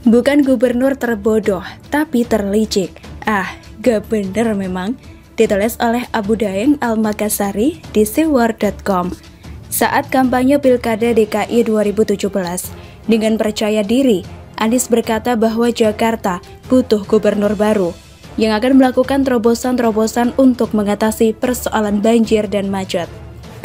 Bukan gubernur terbodoh, tapi terlicik. Gak bener memang. Ditulis oleh Abu Daeng Al-Makassari di seaword.com. Saat kampanye Pilkada DKI 2017, dengan percaya diri, Anies berkata bahwa Jakarta butuh gubernur baru yang akan melakukan terobosan-terobosan untuk mengatasi persoalan banjir dan macet.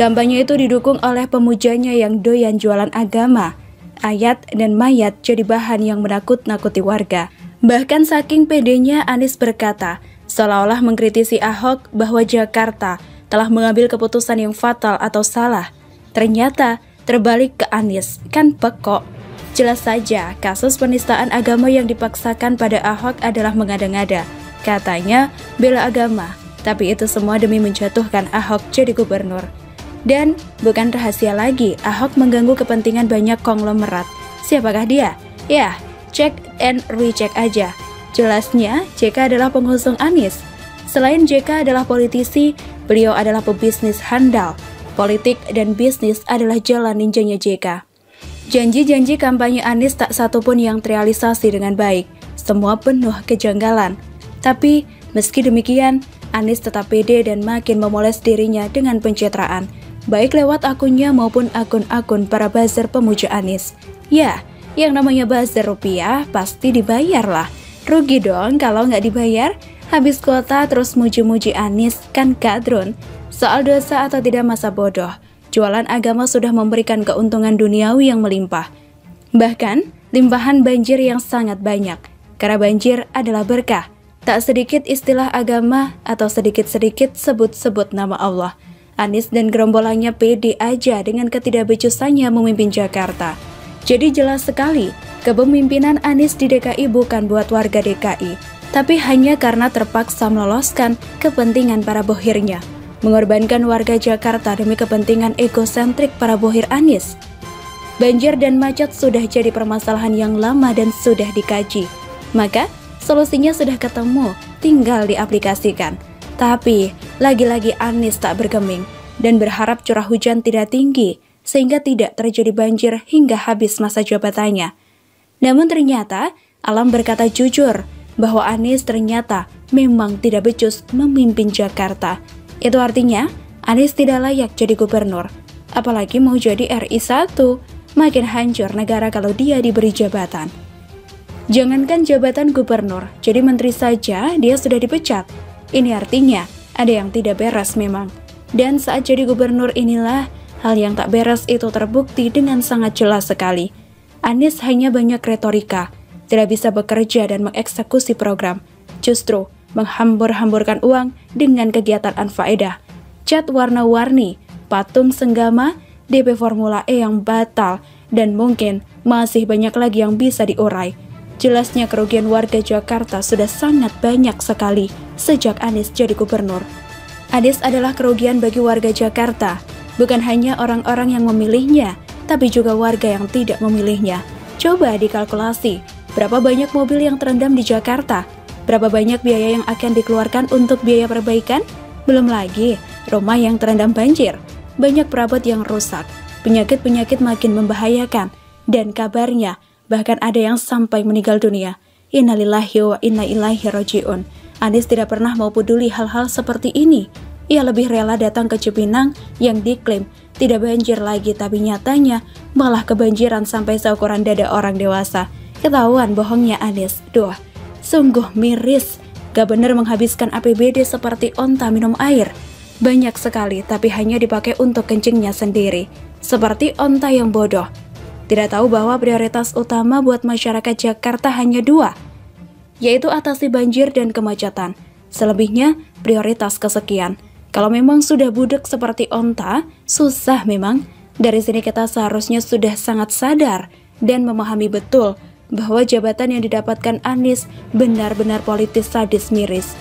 Kampanye itu didukung oleh pemujanya yang doyan jualan agama. Ayat dan mayat jadi bahan yang menakut-nakuti warga. Bahkan saking pedenya, Anies berkata, seolah-olah mengkritisi Ahok bahwa Jakarta telah mengambil keputusan yang fatal atau salah. Ternyata terbalik ke Anies, kan pekok. Jelas saja kasus penistaan agama yang dipaksakan pada Ahok adalah mengada-ngada. Katanya bela agama, tapi itu semua demi menjatuhkan Ahok jadi gubernur. Dan bukan rahasia lagi, Ahok mengganggu kepentingan banyak konglomerat. Siapakah dia? Ya, cek and recheck aja. Jelasnya, JK adalah pengusung Anies. Selain JK adalah politisi, beliau adalah pebisnis handal. Politik dan bisnis adalah jalan ninjanya JK. Janji-janji kampanye Anies tak satu pun yang terrealisasi dengan baik. Semua penuh kejanggalan. Tapi, meski demikian, Anies tetap pede dan makin memoles dirinya dengan pencitraan, baik lewat akunnya maupun akun-akun para buzzer pemuja Anies. Ya, yang namanya buzzer rupiah pasti dibayar lah. Rugi dong kalau nggak dibayar. Habis kuota terus muji-muji Anies, kan kadrun. Soal dosa atau tidak masa bodoh, jualan agama sudah memberikan keuntungan duniawi yang melimpah. Bahkan, limpahan banjir yang sangat banyak. Karena banjir adalah berkah. Tak sedikit istilah agama atau sedikit-sedikit sebut-sebut nama Allah. Anies dan gerombolannya pede aja dengan ketidakbecusannya memimpin Jakarta. Jadi jelas sekali, kepemimpinan Anies di DKI bukan buat warga DKI, tapi hanya karena terpaksa meloloskan kepentingan para bohirnya, mengorbankan warga Jakarta demi kepentingan egosentrik para bohir Anies. Banjir dan macet sudah jadi permasalahan yang lama dan sudah dikaji. Maka, solusinya sudah ketemu, tinggal diaplikasikan. Tapi, lagi-lagi Anies tak bergeming dan berharap curah hujan tidak tinggi sehingga tidak terjadi banjir hingga habis masa jabatannya. Namun ternyata, alam berkata jujur bahwa Anies ternyata memang tidak becus memimpin Jakarta. Itu artinya, Anies tidak layak jadi gubernur. Apalagi mau jadi RI 1, makin hancur negara kalau dia diberi jabatan. Jangankan jabatan gubernur, jadi menteri saja dia sudah dipecat. Ini artinya ada yang tidak beres memang. Dan saat jadi gubernur inilah hal yang tak beres itu terbukti dengan sangat jelas sekali. Anies hanya banyak retorika, tidak bisa bekerja dan mengeksekusi program. Justru menghambur-hamburkan uang dengan kegiatan anfaedah. Cat warna-warni, patung senggama, DP Formula E yang batal, dan mungkin masih banyak lagi yang bisa diurai. Jelasnya kerugian warga Jakarta sudah sangat banyak sekali sejak Anies jadi gubernur. Anies adalah kerugian bagi warga Jakarta, bukan hanya orang-orang yang memilihnya, tapi juga warga yang tidak memilihnya. Coba dikalkulasi, berapa banyak mobil yang terendam di Jakarta? Berapa banyak biaya yang akan dikeluarkan untuk biaya perbaikan? Belum lagi rumah yang terendam banjir, banyak perabot yang rusak, penyakit-penyakit makin membahayakan, dan kabarnya bahkan ada yang sampai meninggal dunia. Innalillahi wa inna ilaihi raji'un. Anies tidak pernah mau peduli hal-hal seperti ini. Ia lebih rela datang ke Cipinang yang diklaim tidak banjir lagi, tapi nyatanya malah kebanjiran sampai seukuran dada orang dewasa. Ketahuan bohongnya Anies. Duh, sungguh miris. Gak bener menghabiskan APBD seperti onta minum air. Banyak sekali, tapi hanya dipakai untuk kencingnya sendiri. Seperti onta yang bodoh. Tidak tahu bahwa prioritas utama buat masyarakat Jakarta hanya dua, yaitu atasi banjir dan kemacetan. Selebihnya prioritas kesekian. Kalau memang sudah budek seperti onta, susah memang. Dari sini kita seharusnya sudah sangat sadar dan memahami betul bahwa jabatan yang didapatkan Anies benar-benar politis sadis miris.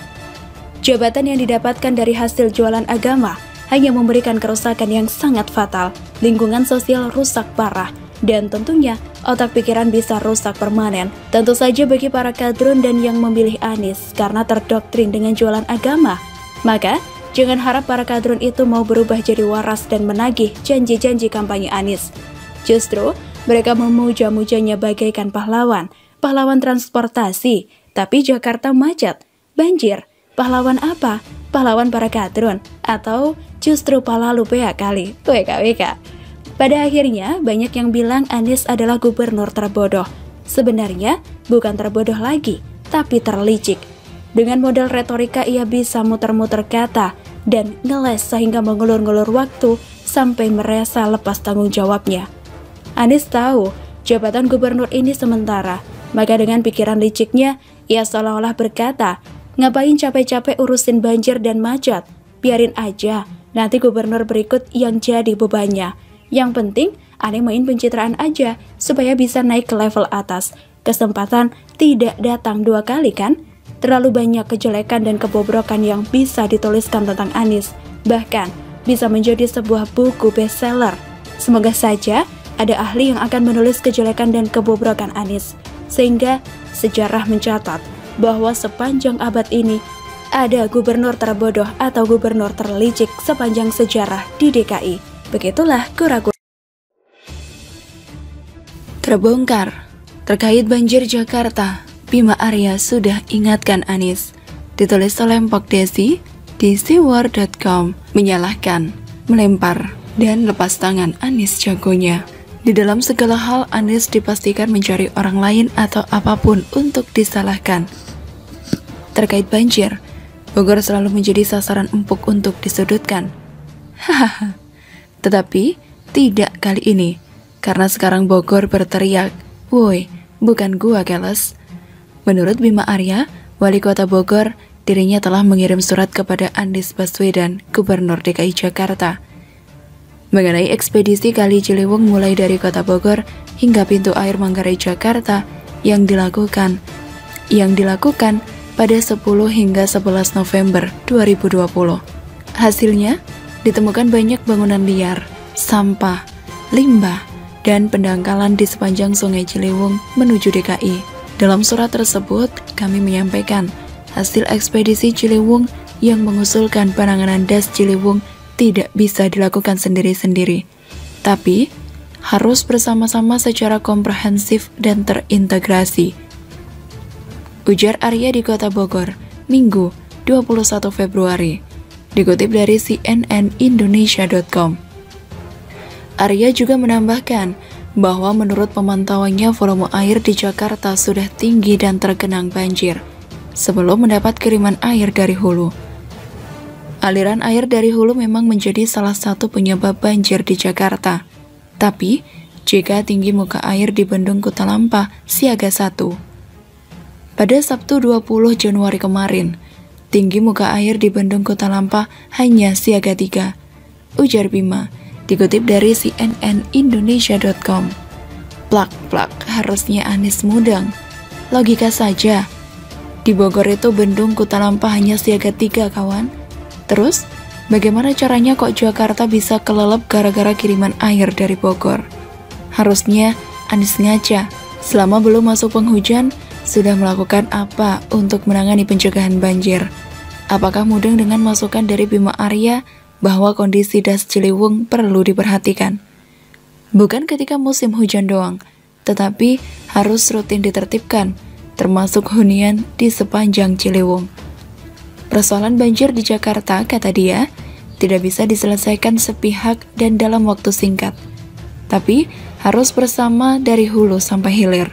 Jabatan yang didapatkan dari hasil jualan agama hanya memberikan kerusakan yang sangat fatal, lingkungan sosial rusak parah, dan tentunya otak pikiran bisa rusak permanen. Tentu saja bagi para kadrun dan yang memilih Anies karena terdoktrin dengan jualan agama. Maka, jangan harap para kadrun itu mau berubah jadi waras dan menagih janji-janji kampanye Anies. Justru, mereka memuja-mujanya bagaikan pahlawan, pahlawan transportasi, tapi Jakarta macet. Banjir, pahlawan apa? Pahlawan para katron? Atau justru Palalupea kali? WKWK. Pada akhirnya, banyak yang bilang Anies adalah gubernur terbodoh. Sebenarnya, bukan terbodoh lagi, tapi terlicik. Dengan modal retorika ia bisa muter-muter kata dan ngeles sehingga mengulur-ngulur waktu sampai merasa lepas tanggung jawabnya. Anies tahu jabatan gubernur ini sementara, maka dengan pikiran liciknya, ia seolah-olah berkata, ngapain capek-capek urusin banjir dan macet? Biarin aja, nanti gubernur berikut yang jadi bebannya. Yang penting, aneh main pencitraan aja, supaya bisa naik ke level atas. Kesempatan tidak datang 2 kali kan? Terlalu banyak kejelekan dan kebobrokan yang bisa dituliskan tentang Anies. Bahkan, bisa menjadi sebuah buku bestseller. Semoga saja ada ahli yang akan menulis kejelekan dan kebobrokan Anies. Sehingga sejarah mencatat bahwa sepanjang abad ini ada gubernur terbodoh atau gubernur terlicik sepanjang sejarah di DKI. Begitulah kura-kura. Terbongkar terkait banjir Jakarta, Bima Arya sudah ingatkan Anies. Ditulis oleh Mpok Desi di SeaWorld.com, menyalahkan, melempar, dan lepas tangan Anies jagonya. Di dalam segala hal, Anies dipastikan mencari orang lain atau apapun untuk disalahkan. Terkait banjir, Bogor selalu menjadi sasaran empuk untuk disudutkan. Hahaha. Tetapi, tidak kali ini. Karena sekarang Bogor berteriak, "Woi, bukan gua keles." Menurut Bima Arya, Wali Kota Bogor, dirinya telah mengirim surat kepada Anies Baswedan, Gubernur DKI Jakarta, mengenai ekspedisi Kali Ciliwung mulai dari Kota Bogor hingga pintu air Manggarai Jakarta yang dilakukan pada 10 hingga 11 November 2020. Hasilnya, ditemukan banyak bangunan liar, sampah, limbah, dan pendangkalan di sepanjang Sungai Ciliwung menuju DKI. Dalam surat tersebut, kami menyampaikan hasil ekspedisi Ciliwung yang mengusulkan penanganan das Ciliwung tidak bisa dilakukan sendiri-sendiri, tapi harus bersama-sama secara komprehensif dan terintegrasi. Ujar Arya di Kota Bogor, Minggu 21 Februari, dikutip dari cnnindonesia.com. Arya juga menambahkan bahwa menurut pemantauannya volume air di Jakarta sudah tinggi dan tergenang banjir sebelum mendapat kiriman air dari hulu. Aliran air dari hulu memang menjadi salah satu penyebab banjir di Jakarta. Tapi, jika tinggi muka air di Bendung Kutalampa siaga 1. Pada Sabtu 20 Januari kemarin, tinggi muka air di Bendung Kutalampa hanya siaga 3. Ujar Bima, dikutip dari cnnindonesia.com. Plak-plak, harusnya Anies mudeng. Logika saja. Di Bogor itu Bendung Kutalampa hanya siaga 3, kawan. Terus, bagaimana caranya kok Jakarta bisa kelelep gara-gara kiriman air dari Bogor? Harusnya Anies ngaca, selama belum masuk penghujan, sudah melakukan apa untuk menangani pencegahan banjir? Apakah mudeng dengan masukan dari Bima Arya bahwa kondisi das Ciliwung perlu diperhatikan? Bukan ketika musim hujan doang, tetapi harus rutin ditertibkan, termasuk hunian di sepanjang Ciliwung. Persoalan banjir di Jakarta, kata dia, tidak bisa diselesaikan sepihak dan dalam waktu singkat, tapi harus bersama dari hulu sampai hilir,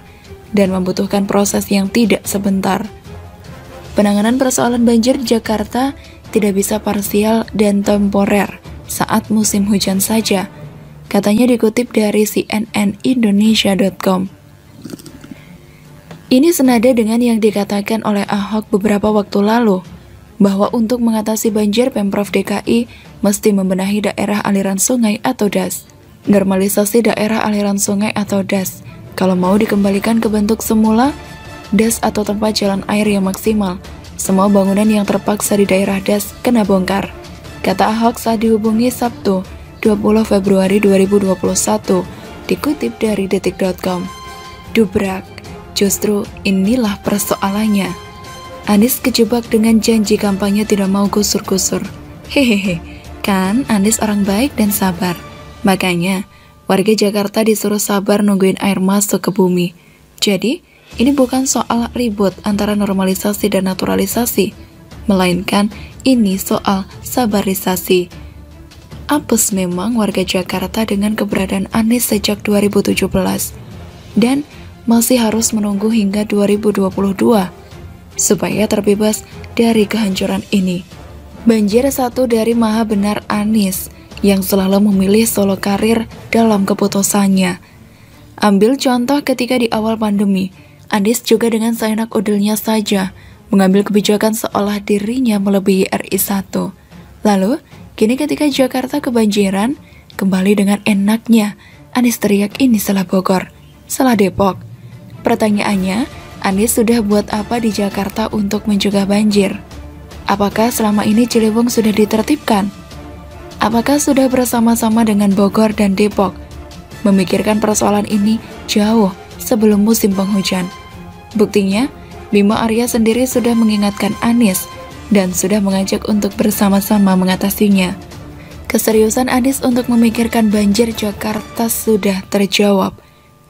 dan membutuhkan proses yang tidak sebentar. Penanganan persoalan banjir di Jakarta tidak bisa parsial dan temporer saat musim hujan saja, katanya dikutip dari cnnindonesia.com. Ini senada dengan yang dikatakan oleh Ahok beberapa waktu lalu, bahwa untuk mengatasi banjir Pemprov DKI mesti membenahi daerah aliran sungai atau DAS. Normalisasi daerah aliran sungai atau DAS, kalau mau dikembalikan ke bentuk semula, DAS atau tempat jalan air yang maksimal, semua bangunan yang terpaksa di daerah DAS kena bongkar, kata Ahok saat dihubungi Sabtu 20 Februari 2021, dikutip dari detik.com. Dubrak, justru inilah persoalannya. Anies kejebak dengan janji kampanye tidak mau gusur-gusur. Hehehe, kan Anies orang baik dan sabar. Makanya, warga Jakarta disuruh sabar nungguin air masuk ke bumi. Jadi, ini bukan soal ribut antara normalisasi dan naturalisasi, melainkan ini soal sabarisasi. Apes memang warga Jakarta dengan keberadaan Anies sejak 2017, dan masih harus menunggu hingga 2022 supaya terbebas dari kehancuran ini. Banjir satu dari maha benar Anies yang selalu memilih solo karir dalam keputusannya. Ambil contoh ketika di awal pandemi, Anies juga dengan seenak udelnya saja mengambil kebijakan seolah dirinya melebihi RI1. Lalu, kini ketika Jakarta kebanjiran, kembali dengan enaknya Anies teriak ini salah Bogor, salah Depok. Pertanyaannya, Anies sudah buat apa di Jakarta untuk mencegah banjir? Apakah selama ini Ciliwung sudah ditertibkan? Apakah sudah bersama-sama dengan Bogor dan Depok memikirkan persoalan ini jauh sebelum musim penghujan? Buktinya, Bima Arya sendiri sudah mengingatkan Anies dan sudah mengajak untuk bersama-sama mengatasinya. Keseriusan Anies untuk memikirkan banjir Jakarta sudah terjawab.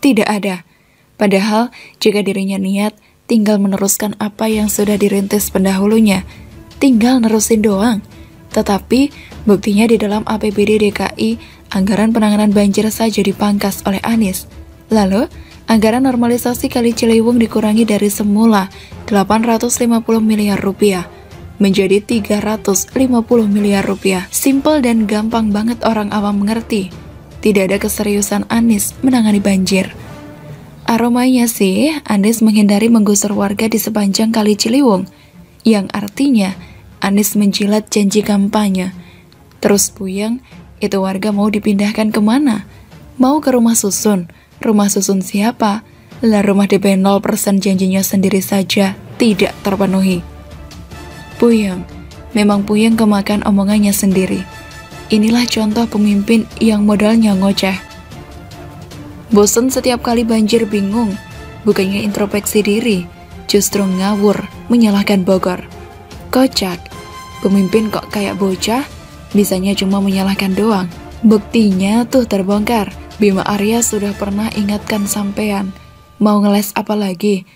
Tidak ada. Padahal, jika dirinya niat, tinggal meneruskan apa yang sudah dirintis pendahulunya. Tinggal nerusin doang. Tetapi, buktinya di dalam APBD DKI, anggaran penanganan banjir saja dipangkas oleh Anies. Lalu, anggaran normalisasi Kali Ciliwung dikurangi dari semula 850 miliar rupiah menjadi 350 miliar rupiah. Simpel dan gampang banget orang awam mengerti. Tidak ada keseriusan Anies menangani banjir. Aromanya sih, Anies menghindari menggusur warga di sepanjang Kali Ciliwung, yang artinya Anies menjilat janji kampanye. Terus puyeng, itu warga mau dipindahkan kemana? Mau ke rumah susun? Rumah susun siapa? Lah rumah DP 0% janjinya sendiri saja tidak terpenuhi. Puyeng, memang puyeng kemakan omongannya sendiri. Inilah contoh pemimpin yang modalnya ngoceh. Bosen setiap kali banjir bingung, bukannya introspeksi diri, justru ngawur menyalahkan Bogor. Kocak, pemimpin kok kayak bocah, bisanya cuma menyalahkan doang. Buktinya tuh terbongkar, Bima Arya sudah pernah ingatkan sampean, mau ngeles apa lagi,